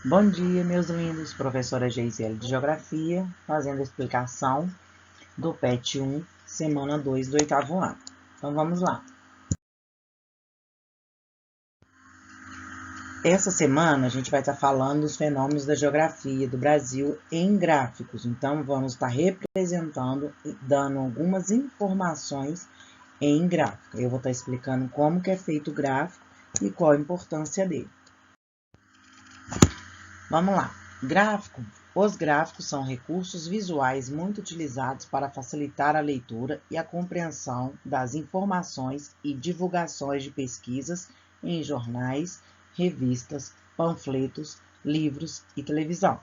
Bom dia, meus lindos. Professora Geisele de Geografia, fazendo a explicação do PET 1, semana 2 do 8º ano. Então, vamos lá. Essa semana, a gente vai estar falando dos fenômenos da geografia do Brasil em gráficos. Então, vamos estar representando e dando algumas informações em gráfico. Eu vou estar explicando como que é feito o gráfico e qual a importância dele. Vamos lá. Gráfico. Os gráficos são recursos visuais muito utilizados para facilitar a leitura e a compreensão das informações e divulgações de pesquisas em jornais, revistas, panfletos, livros e televisão.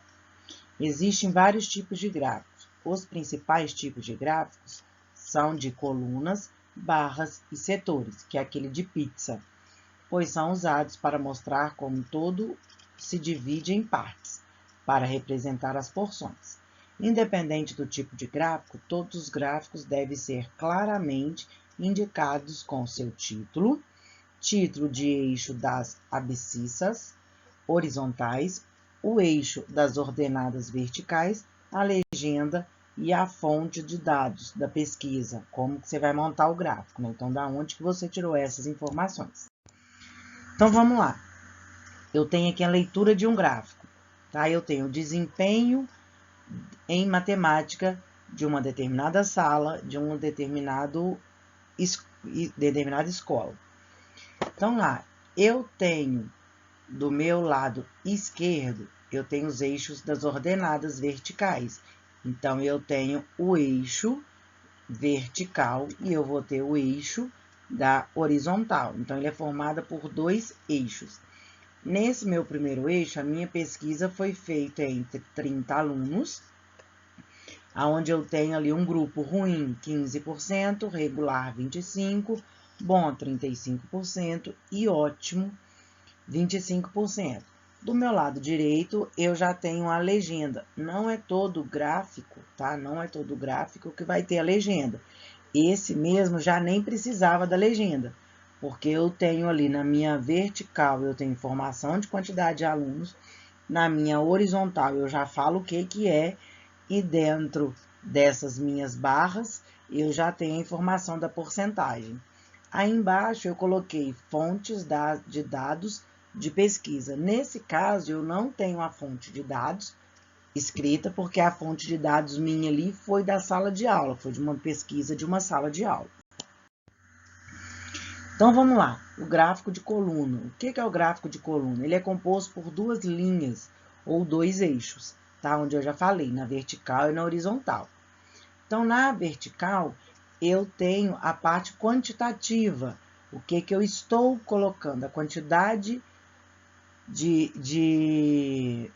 Existem vários tipos de gráficos. Os principais tipos de gráficos são de colunas, barras e setores, que é aquele de pizza, pois são usados para mostrar como todo se divide em partes, para representar as porções. Independente do tipo de gráfico, todos os gráficos devem ser claramente indicados com seu título, título de eixo das abscissas horizontais, o eixo das ordenadas verticais, a legenda e a fonte de dados da pesquisa, como que você vai montar o gráfico, né? Então, da onde que você tirou essas informações? Então, vamos lá. Eu tenho aqui a leitura de um gráfico, tá? Eu tenho o desempenho em matemática de uma determinada sala, de uma determinada escola. Então, lá, eu tenho, do meu lado esquerdo, eu tenho os eixos das ordenadas verticais. Então, eu tenho o eixo vertical e eu vou ter o eixo da horizontal. Então, ele é formado por dois eixos. Nesse meu primeiro eixo, a minha pesquisa foi feita entre 30 alunos, onde eu tenho ali um grupo ruim, 15%, regular, 25%, bom, 35% e ótimo, 25%. Do meu lado direito, eu já tenho a legenda. Não é todo gráfico, tá? Não é todo gráfico que vai ter a legenda. Esse mesmo já nem precisava da legenda, porque eu tenho ali na minha vertical, eu tenho informação de quantidade de alunos, na minha horizontal eu já falo o que é, e dentro dessas minhas barras eu já tenho a informação da porcentagem. Aí embaixo eu coloquei fontes de dados de pesquisa. Nesse caso, eu não tenho a fonte de dados escrita, porque a fonte de dados minha ali foi da sala de aula, foi de uma pesquisa de uma sala de aula. Então, vamos lá, o gráfico de coluna. O que é o gráfico de coluna? Ele é composto por duas linhas ou dois eixos, tá? Onde eu já falei, na vertical e na horizontal. Então, na vertical, eu tenho a parte quantitativa. O que eu estou colocando? A quantidade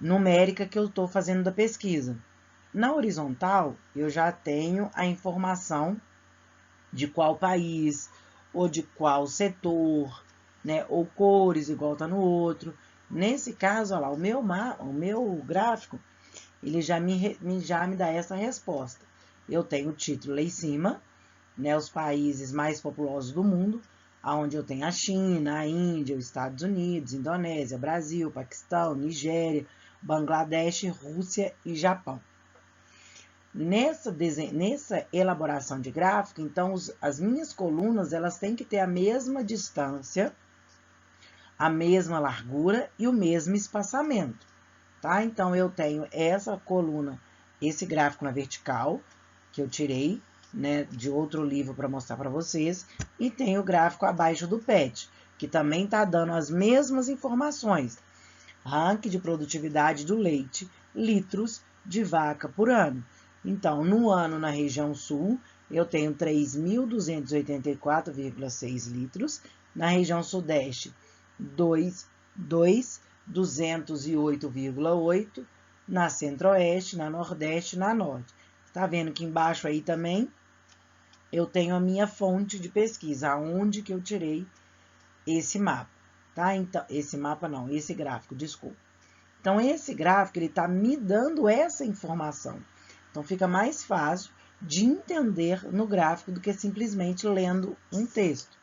numérica que eu estou fazendo da pesquisa. Na horizontal, eu já tenho a informação de qual país, ou de qual setor, né, ou cores, igual está no outro. Nesse caso, olha lá, o meu gráfico, ele já me dá essa resposta. Eu tenho o título lá em cima, né, os países mais populosos do mundo, onde eu tenho a China, a Índia, os Estados Unidos, Indonésia, Brasil, Paquistão, Nigéria, Bangladesh, Rússia e Japão. Nessa elaboração de gráfico, então, as minhas colunas, elas têm que ter a mesma distância, a mesma largura e o mesmo espaçamento, tá? Então, eu tenho essa coluna, esse gráfico na vertical, que eu tirei, né, de outro livro para mostrar para vocês, e tem o gráfico abaixo do PET, que também está dando as mesmas informações. Ranking de produtividade do leite, litros de vaca por ano. Então, no ano na região sul, eu tenho 3.284,6 litros, na região sudeste, 208,8, na centro-oeste, na nordeste, na norte. Tá vendo que embaixo aí também eu tenho a minha fonte de pesquisa, aonde que eu tirei esse mapa, tá? Então, esse gráfico, desculpa. Então, esse gráfico, ele tá me dando essa informação. Então, fica mais fácil de entender no gráfico do que simplesmente lendo um texto.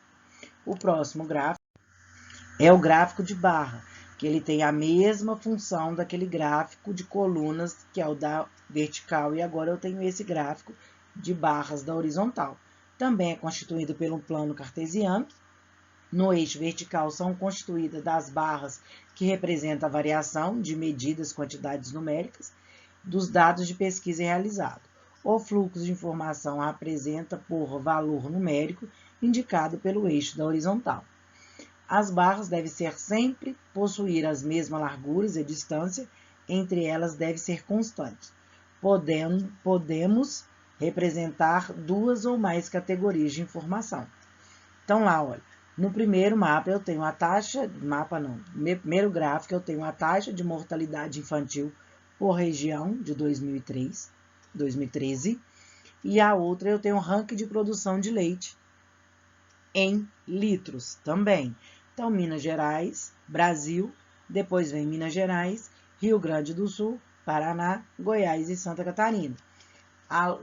O próximo gráfico é o gráfico de barra. que ele tem a mesma função daquele gráfico de colunas, que é o da vertical, e agora eu tenho esse gráfico de barras da horizontal. Também é constituído pelo plano cartesiano. No eixo vertical são constituídas das barras que representam a variação de medidas, quantidades numéricas, dos dados de pesquisa realizado. O fluxo de informação apresenta por valor numérico indicado pelo eixo da horizontal. As barras devem sempre possuir as mesmas larguras e distância entre elas deve ser constante. Podemos representar duas ou mais categorias de informação. Então, lá, olha, no primeiro mapa eu tenho a taxa, no primeiro gráfico eu tenho a taxa de mortalidade infantil por região de 2013, e a outra eu tenho o ranking de produção de leite em litros também. Então, Minas Gerais, Brasil, depois vem Minas Gerais, Rio Grande do Sul, Paraná, Goiás e Santa Catarina.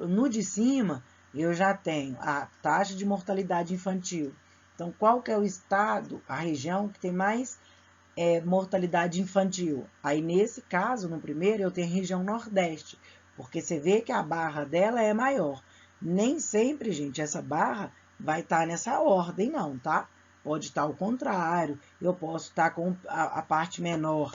No de cima, eu já tenho a taxa de mortalidade infantil. Então, qual que é o estado, a região que tem mais mortalidade infantil? Aí, nesse caso, no primeiro, eu tenho a região Nordeste, porque você vê que a barra dela é maior. Nem sempre, gente, essa barra vai estar nessa ordem, não, tá? Pode estar ao contrário, eu posso estar com a parte menor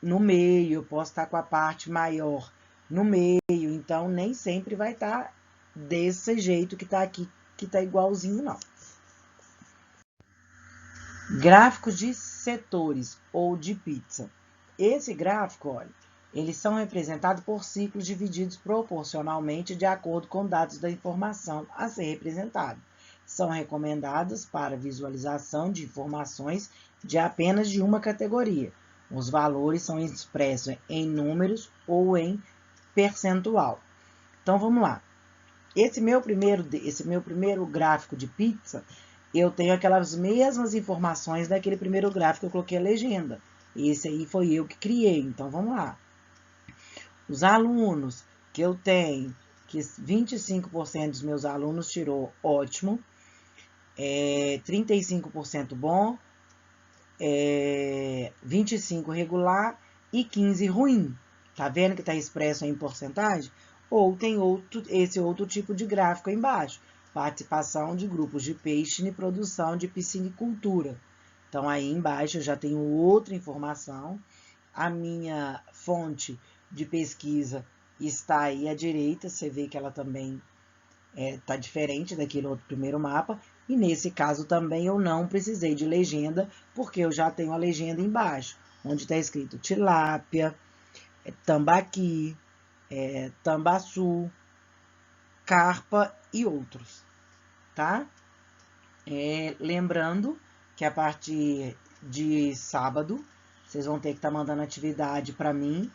no meio, eu posso estar com a parte maior no meio, então nem sempre vai estar desse jeito que está aqui, que está igualzinho, não. Gráficos de setores ou de pizza. Esse gráfico, olha, eles são representados por ciclos divididos proporcionalmente de acordo com dados da informação a ser representada. São recomendados para visualização de informações de apenas de uma categoria. Os valores são expressos em números ou em percentual. Então, vamos lá. Esse meu primeiro gráfico de pizza, eu tenho aquelas mesmas informações daquele primeiro gráfico que eu coloquei a legenda. Esse aí foi eu que criei, então vamos lá. Os alunos que eu tenho, que 25% dos meus alunos tirou ótimo, 35% bom, 25% regular e 15% ruim. Tá vendo que está expresso em porcentagem? Ou tem esse outro tipo de gráfico aí embaixo. Participação de grupos de peixe e produção de piscicultura. Então, aí embaixo eu já tenho outra informação. A minha fonte de pesquisa está aí à direita. Você vê que ela também está diferente daquele outro primeiro mapa. E nesse caso também eu não precisei de legenda, porque eu já tenho a legenda embaixo, onde está escrito tilápia, tambaqui, tambaçu, carpa e outros, tá? Lembrando que a partir de sábado, vocês vão ter que estar mandando atividade para mim,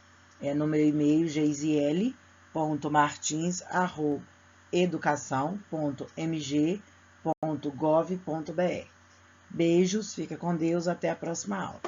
no meu e-mail, geisiele.martins@educação.mg.gov.br. Beijos, fica com Deus, até a próxima aula.